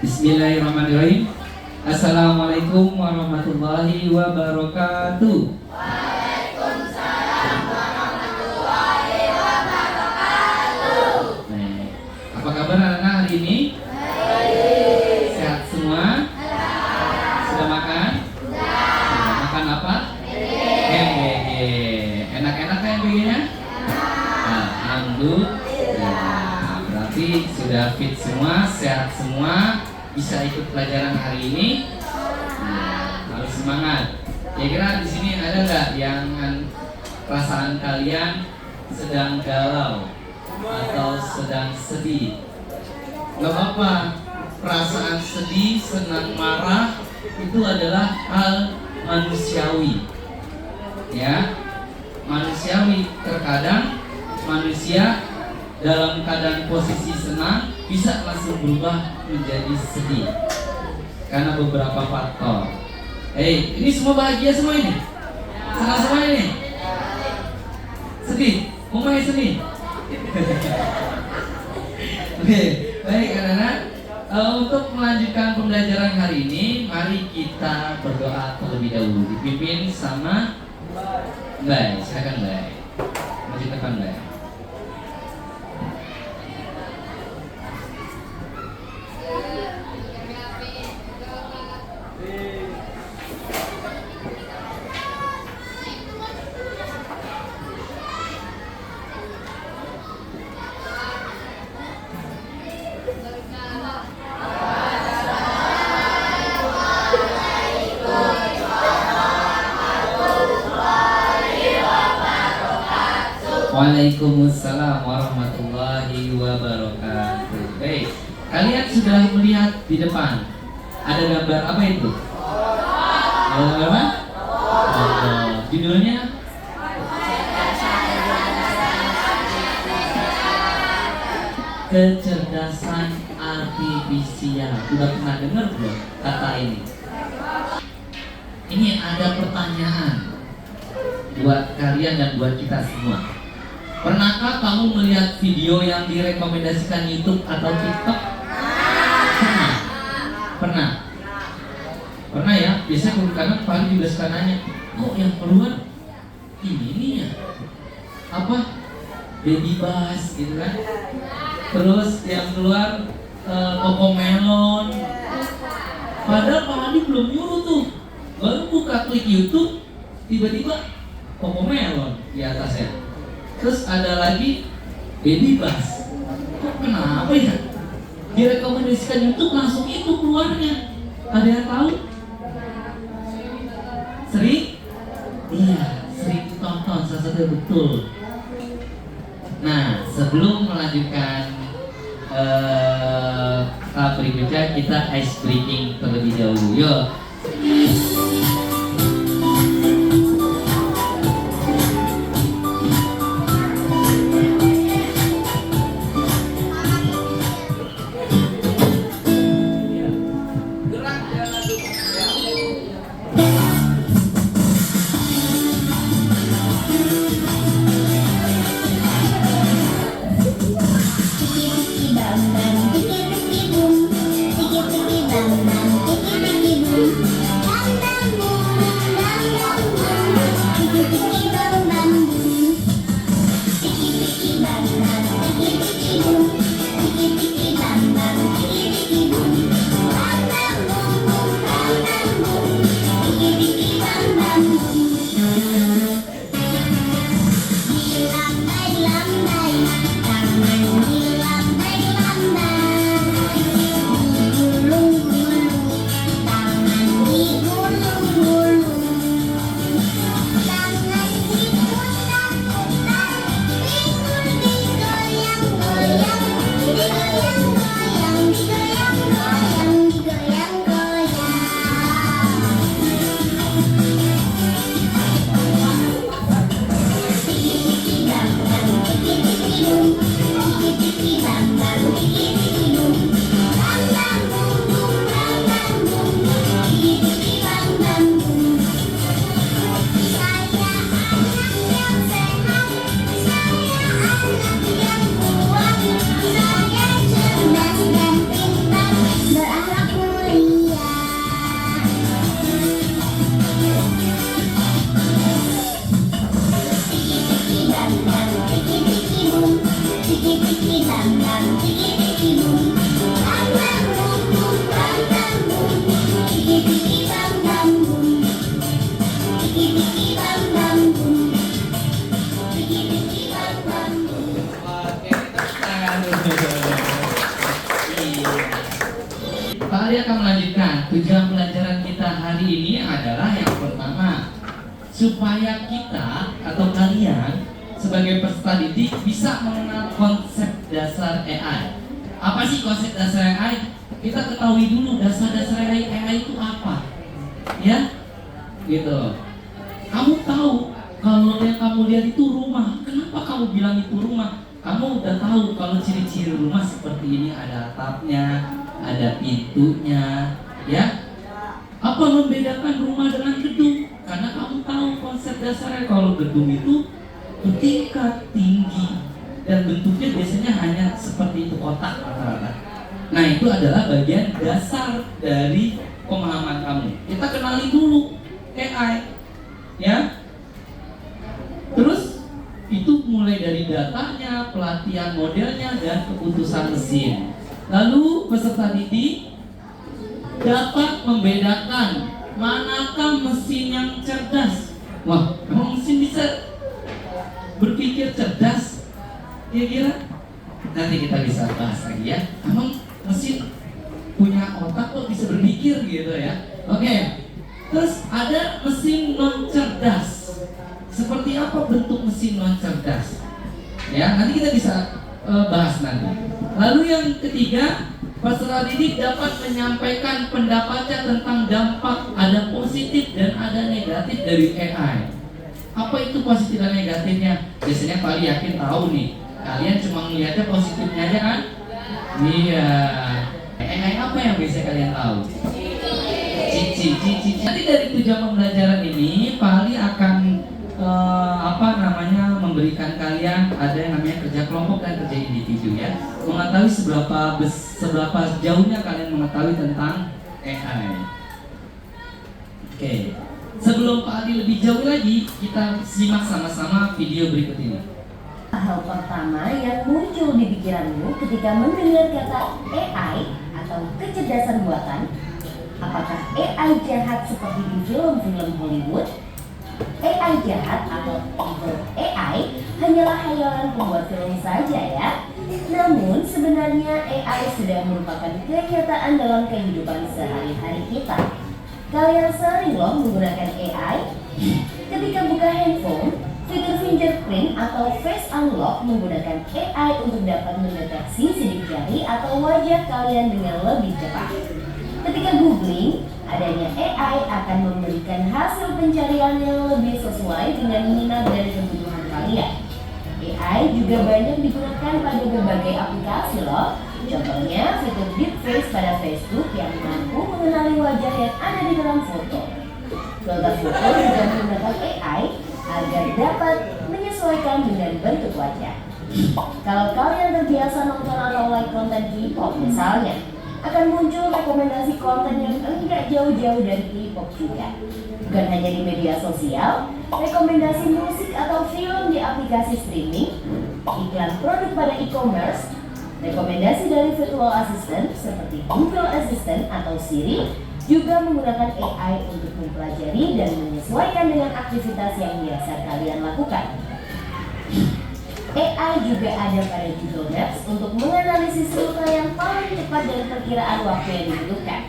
Bismillahirrahmanirrahim. Assalamualaikum warahmatullahi wabarakatuh. Waalaikumsalam warahmatullahi wabarakatuh. Nah, apa kabar anak-anak hari ini? Baik. Sehat semua? Sudah makan? Sudah makan apa? Hehehe. Enak-enak kan begini? Alhamdulillah. Berarti sudah fit semua, sehat semua, bisa ikut pelajaran hari ini. Harus semangat. Kira-kira di sini ada nggak yang perasaan kalian sedang galau atau sedang sedih? Gak apa-apa. Perasaan sedih, senang, marah itu adalah hal manusiawi. Ya, manusiawi. Terkadang manusia dalam keadaan posisi senang bisa langsung berubah menjadi sedih karena beberapa faktor. Ini semua bahagia semua ini? Senang semua ini? Sedih? Umumnya sedih? Oke, baik anak-anak. Untuk melanjutkan pembelajaran hari ini, mari kita berdoa terlebih dahulu. Dipimpin sama Mbak. Silakan Mbak. Maju ke depan Mbak. Waalaikumsalam warahmatullahi wabarakatuh. Baik, kalian sudah melihat di depan ada gambar apa itu? Ada gambar apa? Judulnya? Kecerdasan artifisial. Sudah pernah dengar belum kata ini? Ini ada pertanyaan buat kalian dan buat kita semua. Pernahkah kamu melihat video yang direkomendasikan YouTube atau TikTok? Pernah? Pernah? Pernah ya? Biasanya kadang paling juga suka nanya, kok yang keluar ini ya? Apa? Baby Bass gitu kan? Terus yang keluar Cocomelon. Padahal Pak Adi belum nyuruh tuh. Baru buka klik YouTube, tiba-tiba Cocomelon di atasnya. Terus ada lagi Baby Bass. Kok kenapa ya? Direkomendasikan YouTube langsung itu keluarnya. Ada yang tahu? Sering? Iya, sering ditonton, salah satu betul. Nah, sebelum melanjutkan tahap berikutnya, kita ice breaking terlebih dahulu. Yuk. Pak Ali akan melanjutkan. Tujuan pelajaran kita hari ini adalah yang pertama, supaya kita atau kalian sebagai peserta didik bisa mengenal konsep dasar AI. Apa sih konsep dasar AI? Kita ketahui dulu dasar-dasar AI itu apa, ya, gitu. Kamu tahu kalau yang kamu lihat itu rumah. Kenapa kamu bilang itu rumah? Kamu udah tahu kalau ciri-ciri rumah seperti ini, ada atapnya, ada pintunya, ya. Apa membedakan rumah dengan gedung? Karena kamu tahu konsep dasarnya kalau gedung itu bertingkat tinggi dan bentuknya biasanya hanya seperti itu, kotak rata-rata. Nah, itu adalah bagian dasar dari pemahaman kamu. Kita kenali dulu AI, ya. Terus itu mulai dari datanya, pelatihan modelnya, dan keputusan mesin. Lalu peserta didik dapat membedakan manakah mesin yang cerdas. Wah, emang mesin bisa berpikir cerdas? Kira-kira nanti kita bisa bahas lagi ya. Emang mesin punya otak kok bisa berpikir gitu ya? Oke. Terus ada mesin non cerdas. Seperti apa bentuk mesin non cerdas? Ya, nanti kita bisa bahas nanti. Lalu yang ketiga, peserta didik dapat menyampaikan pendapatnya tentang dampak, ada positif dan ada negatif dari AI. Apa itu positif dan negatifnya? Biasanya Pak yakin tahu nih. Kalian cuma melihatnya positifnya aja kan? Iya. AI apa yang bisa kalian tahu? Cici. Nanti dari tujuan pembelajaran ini, Pak Ali akan memberikan kalian ada yang namanya kerja kelompok dan kerja individu ya. Mengetahui seberapa jauhnya kalian mengetahui tentang AI. Oke. Sebelum Pak Adi lebih jauh lagi, kita simak sama-sama video berikut ini. Hal pertama yang muncul di pikiranmu ketika mendengar kata AI atau kecerdasan buatan, apakah AI jahat seperti di film-film Hollywood? AI jahat atau evil AI hanyalah khayalan pembuat film saja ya. Namun sebenarnya AI sudah merupakan kenyataan dalam kehidupan sehari-hari kita. Kalian sering loh menggunakan AI. Ketika buka handphone, fitur fingerprint atau face unlock menggunakan AI untuk dapat mendeteksi sidik jari atau wajah kalian dengan lebih cepat. Ketika googling, adanya AI akan memberikan hasil pencarian yang lebih sesuai dengan minat dan kebutuhan kalian. AI juga banyak digunakan pada berbagai aplikasi loh. Contohnya fitur deepfake pada Facebook yang mampu mengenali wajah yang ada di dalam foto. Filter foto juga menggunakan AI agar dapat menyesuaikan dengan bentuk wajah. Kalau kalian terbiasa nonton atau like konten K-pop misalnya, akan muncul rekomendasi konten yang enggak jauh-jauh dari K-pop juga. Bukan hanya di media sosial, rekomendasi musik atau film di aplikasi streaming, iklan produk pada e-commerce, rekomendasi dari virtual assistant seperti Google Assistant atau Siri juga menggunakan AI untuk mempelajari dan menyesuaikan dengan aktivitas yang biasa kalian lakukan. AI juga ada pada Google Maps untuk menganalisis rute yang paling cepat dan perkiraan waktu yang dibutuhkan.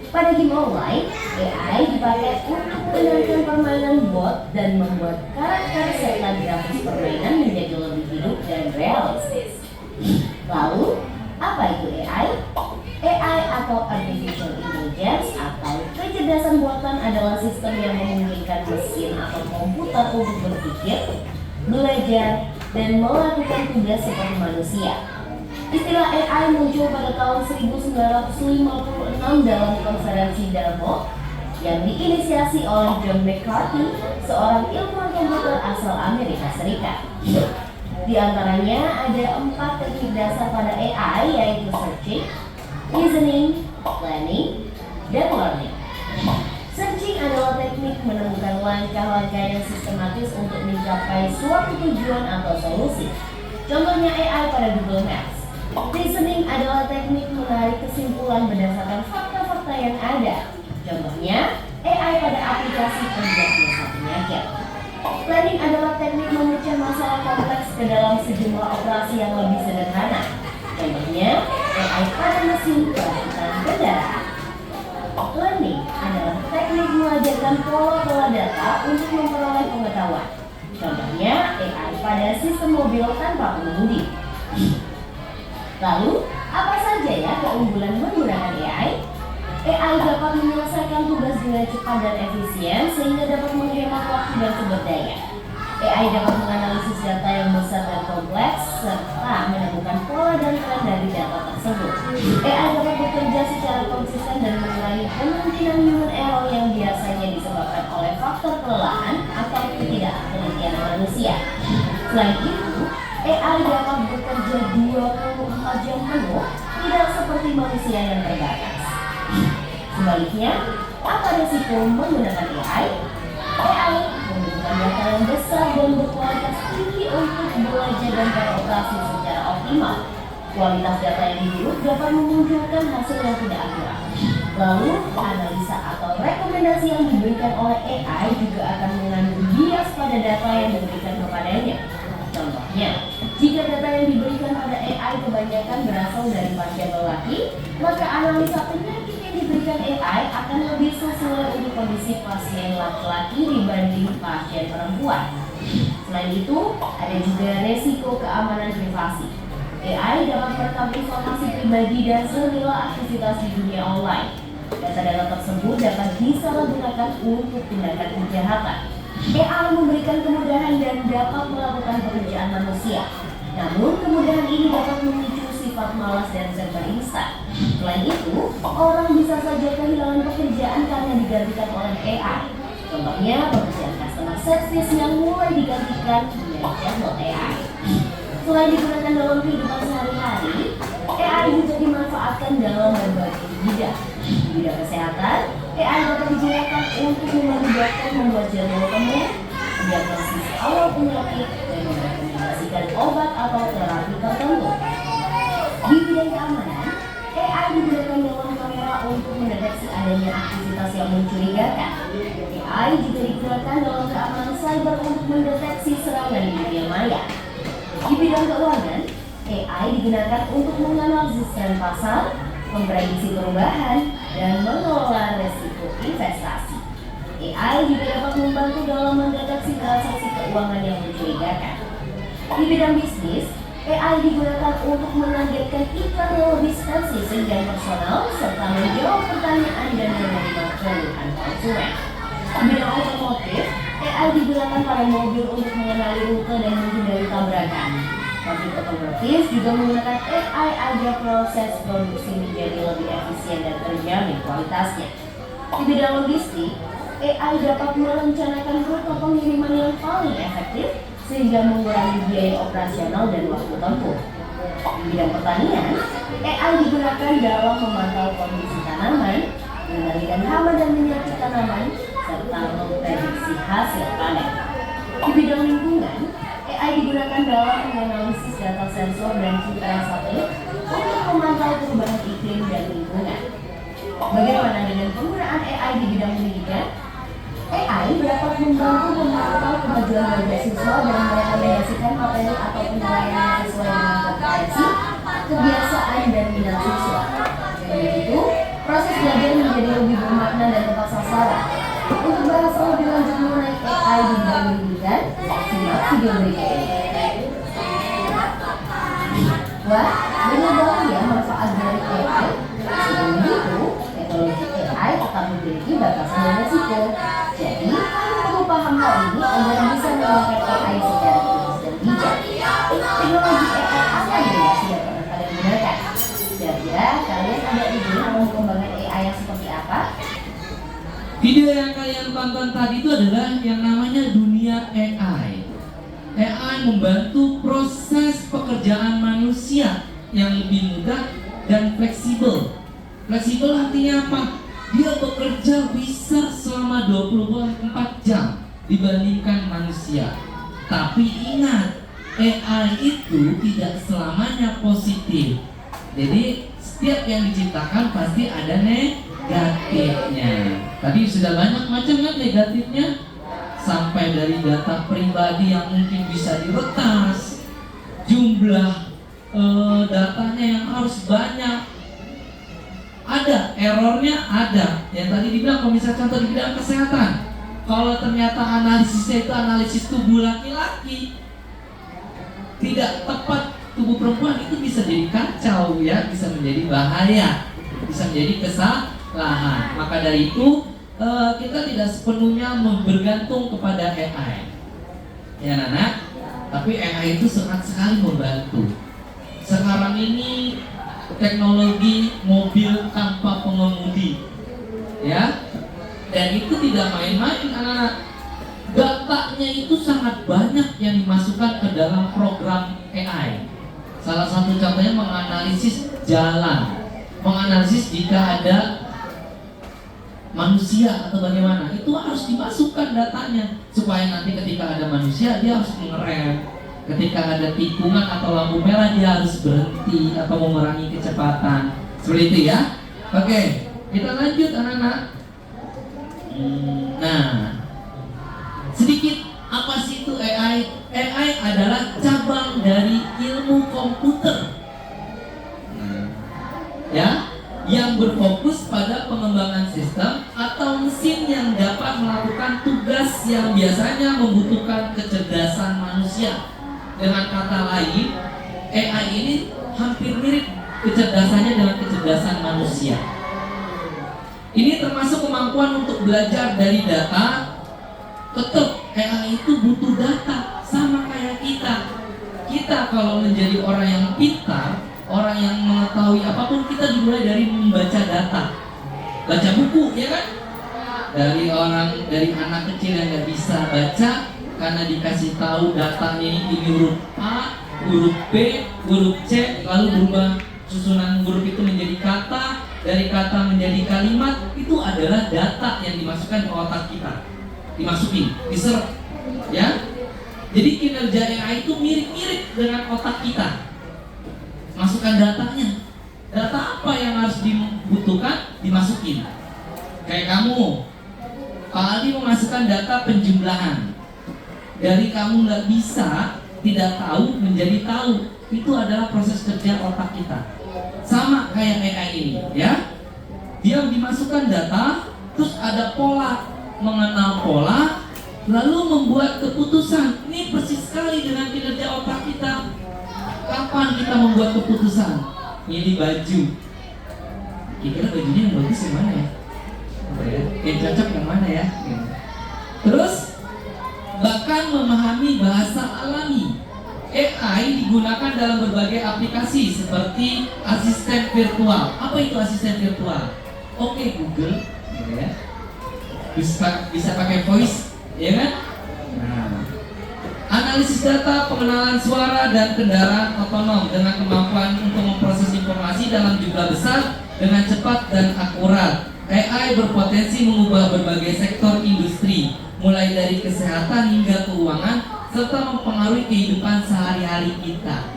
Pada game online, AI dipakai untuk mengenalkan permainan bot dan membuat karakter serta grafis permainan menjadi lebih hidup dan realistis. Lalu, apa itu AI? AI atau Artificial Intelligence atau kecerdasan buatan adalah sistem yang memungkinkan mesin atau komputer untuk berpikir, belajar, dan melakukan tugas seperti manusia. Istilah AI muncul pada tahun 1956 dalam konferensi Dartmouth yang diinisiasi oleh John McCarthy, seorang ilmuwan komputer asal Amerika Serikat. Di antaranya ada 4 teknik dasar pada AI, yaitu searching, reasoning, planning, dan learning. Searching adalah teknik menemukan langkah-langkah yang sistematis untuk mencapai suatu tujuan atau solusi. Contohnya AI pada Google Maps. Reasoning adalah teknik menarik kesimpulan berdasarkan fakta-fakta yang ada. Contohnya AI pada aplikasi pendiagnosa penyakit. Planning adalah teknik memecah masalah kompleks ke dalam sejumlah operasi yang lebih sederhana. Contohnya AI pada mesin perakitan kendaraan. sistem mobil tanpa pengemudi. Lalu, apa saja ya keunggulan menggunakan AI? AI dapat menyelesaikan tugas dengan cepat dan efisien sehingga dapat menghemat waktu dan sumber daya. AI dapat menganalisis data yang besar dan kompleks serta menemukan pola dan tren dari data tersebut. AI dapat bekerja secara konsisten dan mengurangi kemungkinan human error yang biasanya disebabkan oleh faktor kelelahan atau ketidaktelitian manusia. Selain itu, AI dapat bekerja 24 jam penuh, tidak seperti manusia yang terbatas. Sebaliknya, apa risiko menggunakan AI? AI membutuhkan data yang besar dan berkualitas tinggi untuk belajar dan beroperasi secara optimal. Kualitas data yang diburuk dapat memunculkan hasil yang tidak akurat. Lalu, analisa atau rekomendasi yang diberikan oleh AI juga akan mengandung bias pada data yang diberikan kepadanya. Contohnya, jika data yang diberikan pada AI kebanyakan berasal dari pasien lelaki, maka analisa penyakit yang diberikan AI akan lebih sesuai untuk kondisi pasien laki-laki dibanding pasien perempuan. Selain itu, ada juga resiko keamanan privasi. AI dapat merekam informasi pribadi dan segala aktivitas di dunia online. Data-data tersebut dapat disalahgunakan untuk tindakan kejahatan. AI memberikan kemudahan dan dapat melakukan pekerjaan manusia. Namun, kemudahan ini dapat memicu sifat malas dan serba instan. Selain itu, orang bisa saja kehilangan pekerjaan karena digantikan oleh AI. Contohnya, pekerjaan customer service yang mulai digantikan dengan chatbot AI. Selain digunakan dalam kehidupan sehari-hari, AI juga dimanfaatkan dalam berbagai bidang. Di bidang kesehatan, AI dapat digunakan untuk membantu dokter membuat jadwal temu, mendiagnosis awal penyakit, dan merekomendasikan obat atau terapi tertentu. Di bidang keamanan, AI digunakan dalam kamera untuk mendeteksi adanya aktivitas yang mencurigakan. AI juga digunakan dalam keamanan cyber untuk mendeteksi serangan di dunia maya. Di bidang keuangan, AI digunakan untuk menganalisis tren pasar, memprediksi perubahan, dan mengelola resiko investasi. AI juga dapat membantu dalam mendeteksi transaksi keuangan yang mencurigakan. Di bidang bisnis, AI digunakan untuk menargetkan iklan yang lebih spesifik dan personal, serta menjawab pertanyaan dan menerima keluhan konsumen. Di bidang otomotif, AI digunakan pada mobil untuk mengenali rute dan menghindari tabrakan. Pabrik otomotif juga menggunakan AI agar proses produksi menjadi lebih efisien dan terjamin kualitasnya. Di bidang logistik, AI dapat merencanakan rute pengiriman yang paling efektif sehingga mengurangi biaya operasional dan waktu tempuh. Di bidang pertanian, AI digunakan dalam memantau kondisi tanaman, mengendalikan hama dan penyakit tanaman, serta memprediksi hasil panen. Di bidang lingkungan, AI digunakan dalam menganalisis data sensor dan citra satelit untuk memantau perubahan iklim dan lingkungan. Bagaimana dengan penggunaan AI di bidang pendidikan? AI dapat membantu memantau kemajuan beasiswa dan merekomendasikan materi atau penilaian yang sesuai dengan kompetensi, kebiasaan, dan minat siswa. Dengan begitu, proses belajar menjadi lebih bermakna dan tepat sasaran. Untuk bahas lebih lanjut mengenai AI di bidang pendidikan, simak video berikut ini. Wah, banyak banget ya manfaat dari AI. Selain itu, teknologi AI tetap memiliki batasan dan resiko. Jadi, kamu perlu paham hal ini agar bisa menggunakan AI secara kritis dan bijak. Teknologi AI apa yang sudah pernah kalian gunakan? Kira-kira kalian ada ide mau mengembangkan AI yang seperti apa? Video yang kalian tonton tadi itu adalah yang namanya dunia AI. AI membantu proses pekerjaan manusia yang lebih mudah dan fleksibel. Fleksibel artinya apa? Dia bekerja bisa selama 24 jam dibandingkan manusia. Tapi ingat, AI itu tidak selamanya positif. Jadi setiap yang diciptakan pasti ada negatifnya. Tadi sudah banyak macam kan negatifnya, sampai dari data pribadi yang mungkin bisa diretas, jumlah datanya yang harus banyak, ada errornya, ada. Yang tadi dibilang kalau misalnya contoh di bidang kesehatan, kalau ternyata analisisnya itu analisis tubuh laki-laki, tidak tepat tubuh perempuan itu bisa jadi kacau ya, bisa menjadi bahaya, bisa menjadi kesalahan. Maka dari itu kita tidak sepenuhnya bergantung kepada AI, ya Nana. Tapi AI itu sangat sekali membantu. Sekarang ini teknologi mobil tanpa pengemudi, ya, dan itu tidak main-main anak-anak. Datanya itu sangat banyak yang dimasukkan ke dalam program AI. Salah satu contohnya menganalisis jalan, menganalisis jika ada manusia atau bagaimana, itu harus dimasukkan datanya supaya nanti ketika ada manusia dia harus mengerem, ketika ada tikungan atau lampu merah dia harus berhenti atau mengurangi kecepatan, seperti itu ya. Oke, kita lanjut anak-anak. Nah, sedikit apa sih itu AI? AI adalah cabang dari ilmu komputer, ya, yang berfokus pada pengembangan sistem atau mesin yang dapat melakukan tugas yang biasanya membutuhkan kecerdasan manusia. Dengan kata lain, AI ini hampir mirip kecerdasannya dengan kecerdasan manusia. Ini termasuk kemampuan untuk belajar dari data. Tetap AI itu butuh data, sama kayak kita. Kita kalau menjadi orang yang pintar, orang yang mengetahui apapun, kita dimulai dari membaca data, baca buku, ya kan? Dari anak kecil yang nggak bisa baca karena dikasih tahu datanya ini huruf A, huruf B, huruf C, lalu berubah susunan huruf itu menjadi kata, dari kata menjadi kalimat, itu adalah data yang dimasukkan ke otak kita, dimasukin, diserap, ya. Jadi kinerja AI itu mirip-mirip dengan otak kita. Masukkan datanya. Data apa yang harus dibutuhkan, dimasukin. Kayak kamu, Pak Aldi memasukkan data penjumlahan. Dari kamu nggak bisa, tidak tahu menjadi tahu. Itu adalah proses kerja otak kita. Sama kayak AI ini, ya. Dia dimasukkan data, terus ada pola, mengenal pola, lalu membuat keputusan. Ini persis sekali dengan kinerja otak kita. Kapan kita membuat keputusan? Milih baju. Kira-kira bajunya yang bagus yang mana ya? Yang cocok yang mana ya? Terus bahkan memahami bahasa alami. AI digunakan dalam berbagai aplikasi seperti asisten virtual. Apa itu asisten virtual? Oke Google, gitu ya. Bisa pakai voice, ya kan? Nah, analisis data, pengenalan suara, dan kendaraan otonom dengan kemampuan untuk memproses informasi dalam jumlah besar dengan cepat dan akurat. AI berpotensi mengubah berbagai sektor industri, mulai dari kesehatan hingga keuangan, serta mempengaruhi kehidupan sehari-hari kita.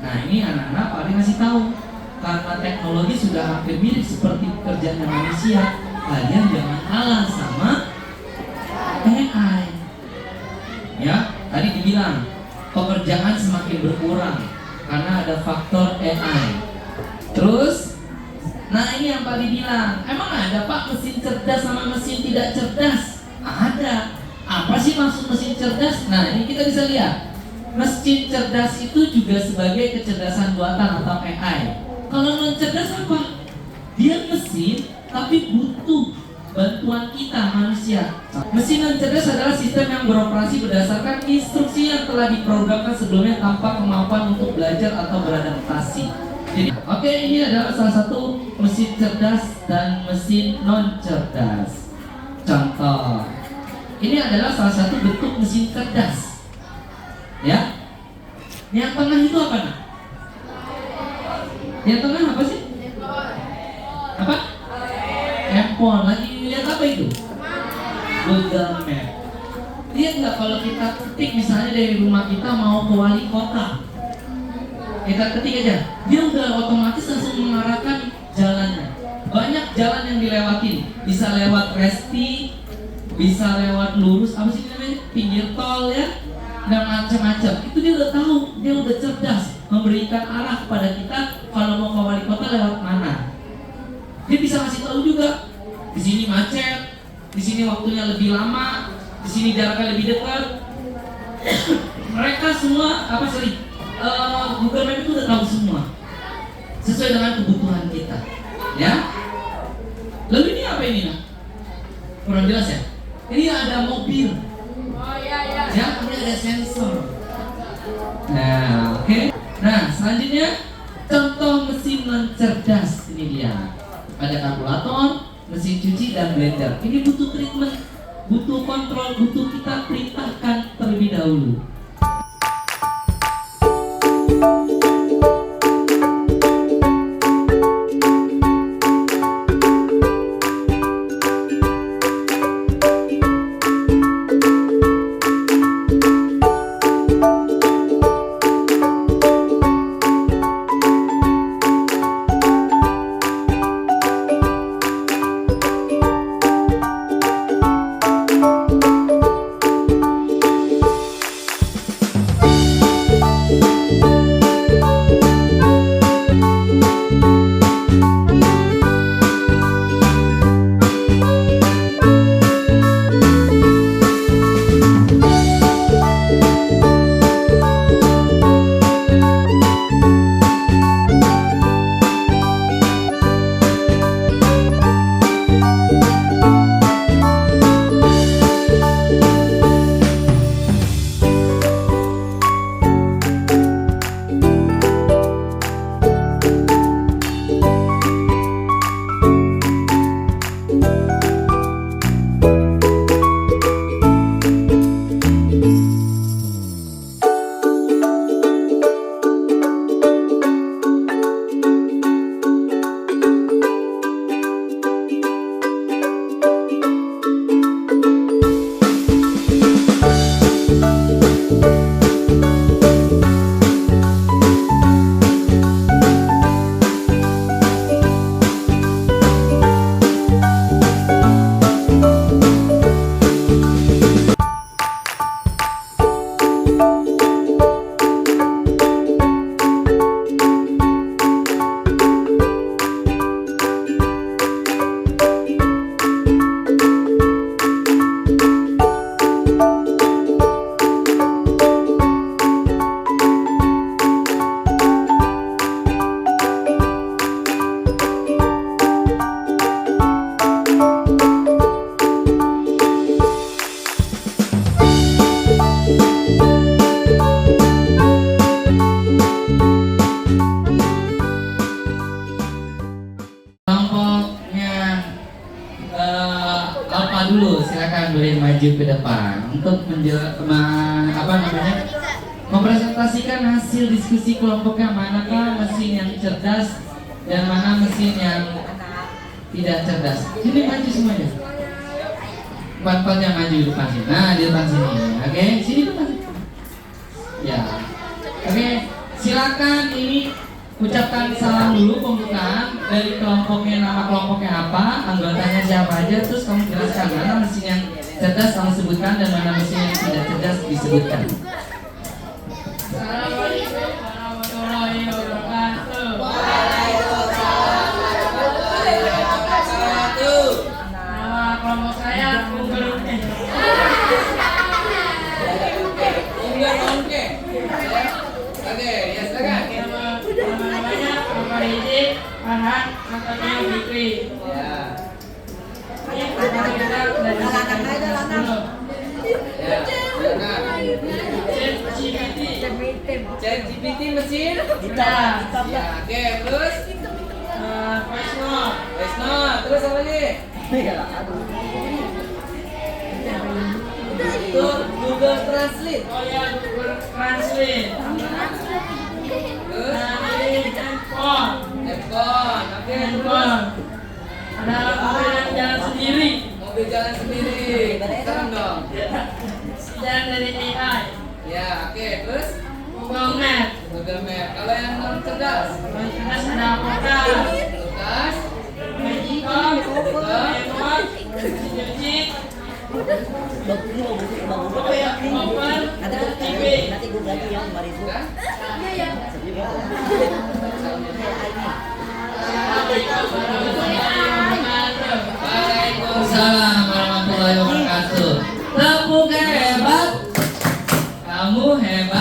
Nah, ini anak-anak paling ngasih tahu, karena teknologi sudah hampir mirip seperti pekerjaan manusia, kalian jangan kalah sama AI. Ya, tadi dibilang pekerjaan semakin berkurang karena ada faktor AI. Terus, nah ini yang Pak dibilang, emang ada Pak mesin cerdas sama mesin tidak cerdas? Ada. Apa sih maksud mesin cerdas? Nah ini kita bisa lihat, mesin cerdas itu juga sebagai kecerdasan buatan atau AI. Kalau non cerdas apa? Dia mesin tapi butuh bantuan kita manusia. Mesin non cerdas adalah sistem yang beroperasi berdasarkan instruksi yang telah diprogramkan sebelumnya tanpa kemampuan untuk belajar atau beradaptasi. Jadi, oke, ini adalah salah satu mesin cerdas dan mesin non cerdas. Contoh, ini adalah salah satu bentuk mesin cerdas. Ya, yang tengah itu apa nak? Yang tengah apa sih? Apa? Handphone. Lagi lihat apa itu? Google Map. Lihat nggak kalau kita ketik misalnya dari rumah kita mau ke wali kota, kita ketik aja, dia udah otomatis langsung mengarahkan jalannya. Banyak jalan yang dilewatin, bisa lewat resti, bisa lewat lurus, apa sih namanya, pinggir tol ya, dan macam-macam. Itu dia udah tahu, dia udah cerdas memberikan arah kepada kita kalau mau ke wali kota lewat mana. Dia bisa kasih tahu juga, di sini macet, di sini waktunya lebih lama, di sini jaraknya lebih dekat. Mereka semua Google Map itu udah tahu semua sesuai dengan kebutuhan kita, ya. Lalu ini apa ini, nah? Kurang jelas ya? Ini ada mobil. Oh iya. Ya, ini ada sensor. Nah, oke. Nah, selanjutnya contoh mesin cerdas. Ini dia. Ada kalkulator, mesin cuci dan blender. Ini butuh treatment, butuh kontrol, butuh kita perintahkan terlebih dahulu. Dulu silakan boleh maju ke depan untuk mempresentasikan hasil diskusi kelompoknya, manakah mesin yang cerdas dan mana mesin yang tidak cerdas. Sini maju semuanya. Empat yang maju di depan sini. Nah, di depan sini. Oke, sini depan. Ya. Oke, silakan ini ucapkan salam dulu pembukaan dari kelompoknya, nama kelompoknya apa, anggotanya siapa aja, terus kamu jelaskan mana mesin yang cerdas kamu sebutkan dan mana mesin yang tidak cerdas disebutkan. Assalamualaikum warahmatullahi wabarakatuh. Nama kelompok saya Unggerungke. Oke, ya silakan. Namanya Bapak Hiji, Farhan, Antonio Fikri. Ya. Ini kita dari sebelum. Ya, silakan. ChatGPT mesin? sudah. Ya, oke, terus? Voice Note. Terus apa lagi? Itu Google Translate. Oh ya, Google Translate. Terus? Nah, ini handphone. Oke, terus? Handphone. Ada mobil yang jalan sendiri. Mobil jalan sendiri. Serem dong. Jalan dari AI. Ya, oke, terus? Google Map. Google Map. Kalau yang non cerdas? Kalau cerdas ada kulkas. Kulkas. Magicom. Remote. Cuci. Oven. TV. Sudah? Waalaikumsalam warahmatullahi wabarakatuh. Tepuk hebat. Kamu hebat.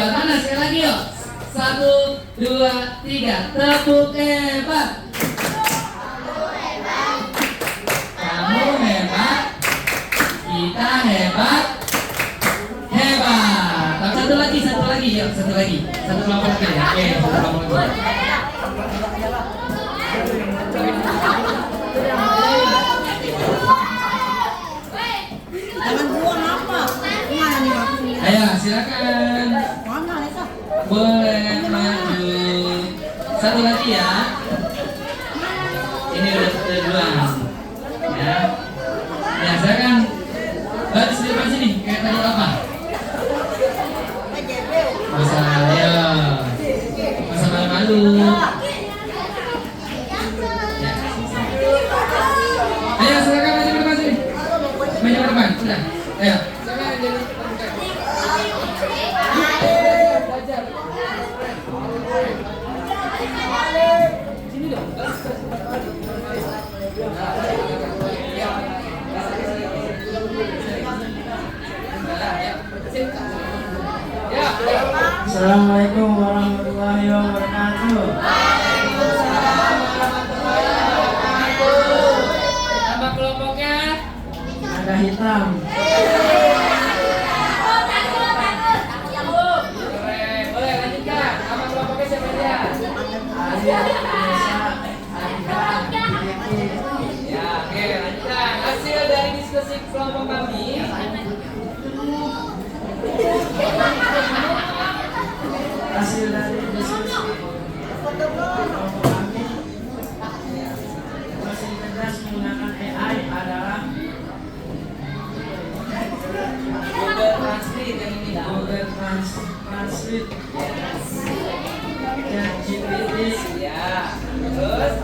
hebat. Mana sekali lagi yuk. 1, 2, 3. Tepuk hebat. Kamu hebat. Kita hebat. Hebat. Satu lagi yuk. Satu kelompok lagi ya. Oke, satu kelompok lagi. Jangan buang apa? Gimana nih waktunya? Ayo, silakan. Mana Lisa? Boleh maju. Satu lagi ya. Ini udah duluan. Ya. Ya, silakan. Baris di depan sini. Kayak tadi apa? Masa ayo. Masa malu-malu. Ya. Ayo, silakan maju ke depan sini. Maju ke depan. Sudah. Ayo. Silakan jadi Assalamualaikum warahmatullahi wabarakatuh. Nama kelompoknya Ada hitam. boleh lanjutkan. Nama kelompoknya siapa aja? Arya, Desa, Arika, Kiki. Ya, oke, lanjutkan. Hasil dari diskusi kelompok kami. Hasil dari diskusi kelompok kami, mesin cerdas menggunakan AI adalah Google Translate yang ini. Google Translate, ChatGPT, Ya. Terus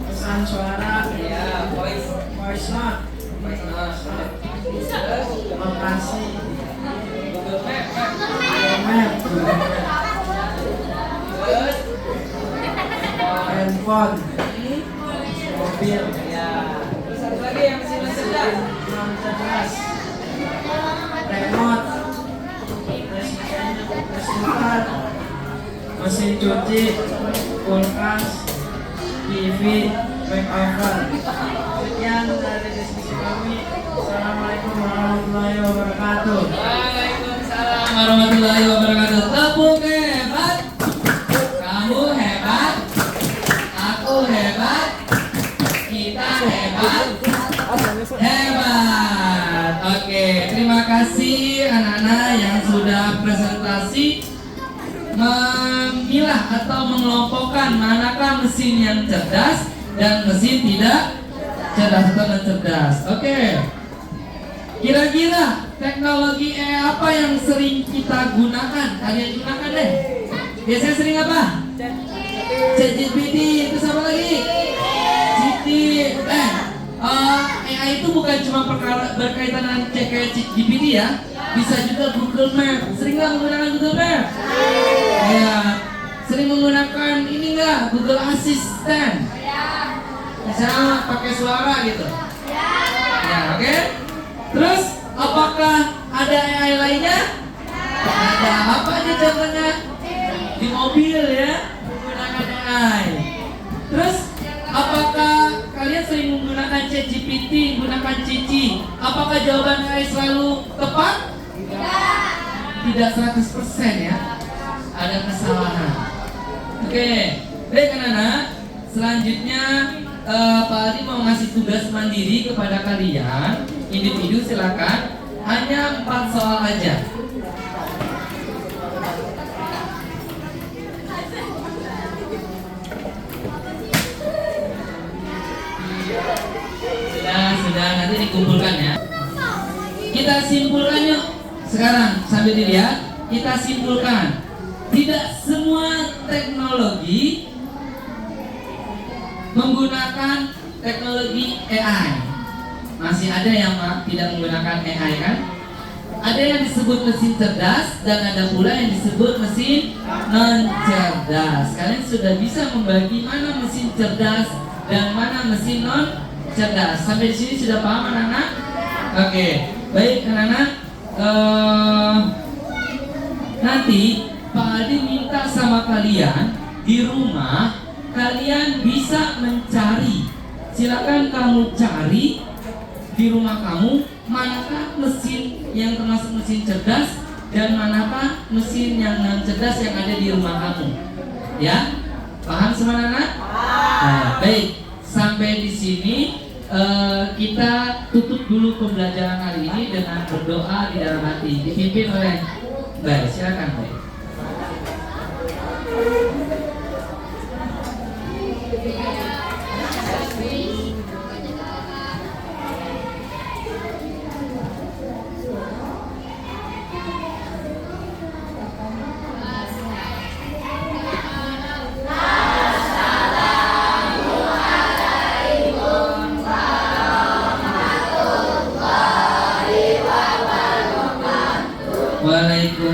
pesan suara, ya, voice note, note. Terus lokasi, Google Map. Google Map, Terus handphone, mobil, ya. Terus satu lagi yang mesin cerdas. mesin cerdas, remote, receiver, mesin cuci, kulkas, TV, back oven. Sekian dari diskusi kami. Assalamualaikum warahmatullahi wabarakatuh. Waalaikumsalam warahmatullahi wabarakatuh. Tepuk hebat. Kamu hebat. Aku hebat. Kita hebat. Hebat. Oke, terima kasih anak-anak yang sudah presentasi memilah atau mengelompokkan manakah mesin yang cerdas dan mesin tidak cerdas atau non cerdas. Oke. Kira-kira teknologi apa yang sering kita gunakan? Kalian gunakan deh. Biasanya sering apa? ChatGPT. Itu apa lagi? GPT. AI itu bukan cuma perkara berkaitan dengan ChatGPT ya. Bisa juga Google Map. Sering nggak menggunakan Google Map? Ya. Sering menggunakan ini nggak? Google Assistant. Misalnya pakai suara gitu. Ya, oke. Terus apakah ada AI lainnya? Ada. Apa aja contohnya? Di mobil ya, menggunakan AI. Terus apakah kalian sering menggunakan ChatGPT, menggunakan Cici? Apakah jawaban AI selalu tepat? Tidak 100% ya. Ada kesalahan. Oke. Baik anak-anak, selanjutnya Pak Adi mau ngasih tugas mandiri kepada kalian. Individu silakan. Hanya 4 soal aja. Sudah nanti dikumpulkan ya. Kita simpulkan yuk. Sekarang sambil dilihat, kita simpulkan. Tidak semua teknologi menggunakan teknologi AI. Masih ada yang tidak menggunakan AI kan? Ada yang disebut mesin cerdas dan ada pula yang disebut mesin non cerdas. Kalian sudah bisa membagi mana mesin cerdas dan mana mesin non cerdas. Sampai di sini sudah paham anak-anak? Oke, baik anak-anak. Nanti Pak Aldi minta sama kalian di rumah, kalian bisa mencari. Silakan kamu cari di rumah kamu manakah mesin yang termasuk mesin cerdas dan manakah mesin yang non cerdas yang ada di rumah kamu. Ya, paham semua anak? Nah, baik. Sampai di sini kita tutup dulu pembelajaran hari ini dengan berdoa di dalam hati, dipimpin oleh Mbak. Silakan Mbak. Waalaikumsalam